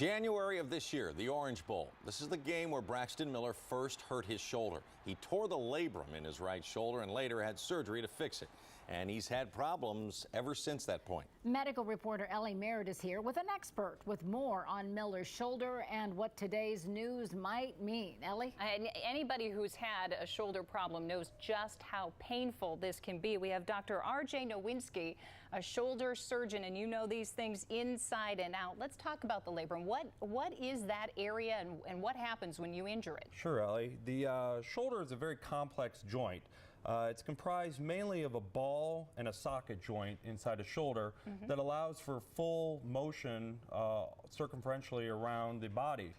January of this year, the Orange Bowl. This is the game where Braxton Miller first hurt his shoulder. He tore the labrum in his right shoulder and later had surgery to fix it. And he's had problems ever since that point. Medical reporter Ellie Merritt is here with an expert with more on Miller's shoulder and what today's news might mean. Ellie? Anybody who's had a shoulder problem knows just how painful this can be. We have Dr. R.J. Nowinski, a shoulder surgeon, and you know these things inside and out. Let's talk about the labrum. What is that area and what happens when you injure it? Sure, Ellie. The shoulder is a very complex joint. It's comprised mainly of a ball and a socket joint inside a shoulder that allows for full motion circumferentially around the body.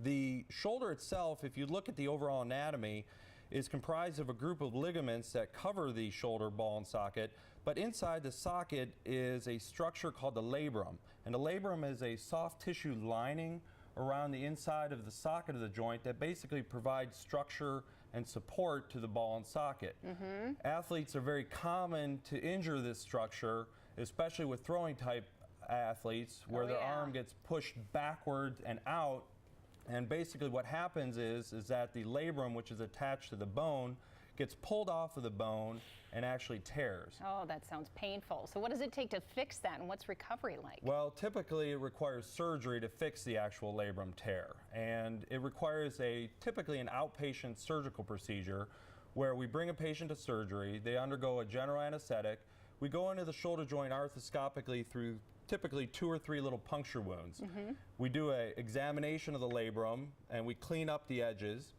The shoulder itself, if you look at the overall anatomy, is comprised of a group of ligaments that cover the shoulder ball and socket, but inside the socket is a structure called the labrum. And the labrum is a soft tissue lining around the inside of the socket of the joint that basically provides structure and support to the ball and socket. Athletes are very common to injure this structure, especially with throwing type athletes, where their arm gets pushed backward and out. And basically what happens is that the labrum, which is attached to the bone, gets pulled off of the bone and actually tears. Oh, that sounds painful. So what does it take to fix that, and what's recovery like? Well, typically it requires surgery to fix the actual labrum tear. And it requires typically an outpatient surgical procedure where we bring a patient to surgery, they undergo a general anesthetic, we go into the shoulder joint arthroscopically through typically 2 or 3 little puncture wounds. We do an examination of the labrum and we clean up the edges.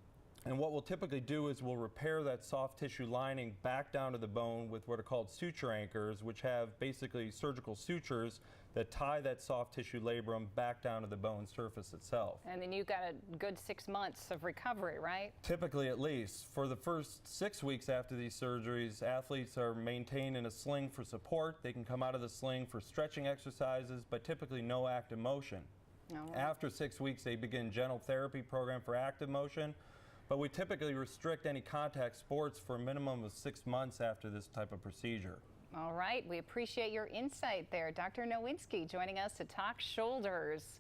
And what we'll typically do is we'll repair that soft tissue lining back down to the bone with what are called suture anchors, which have basically surgical sutures that tie that soft tissue labrum back down to the bone surface itself. And then you've got a good 6 months of recovery, right? Typically, at least. For the first 6 weeks after these surgeries, athletes are maintained in a sling for support. They can come out of the sling for stretching exercises, but typically no active motion. After 6 weeks, they begin gentle therapy program for active motion. But we typically restrict any contact sports for a minimum of 6 months after this type of procedure. All right, we appreciate your insight there. Dr. Nowinski joining us to talk shoulders.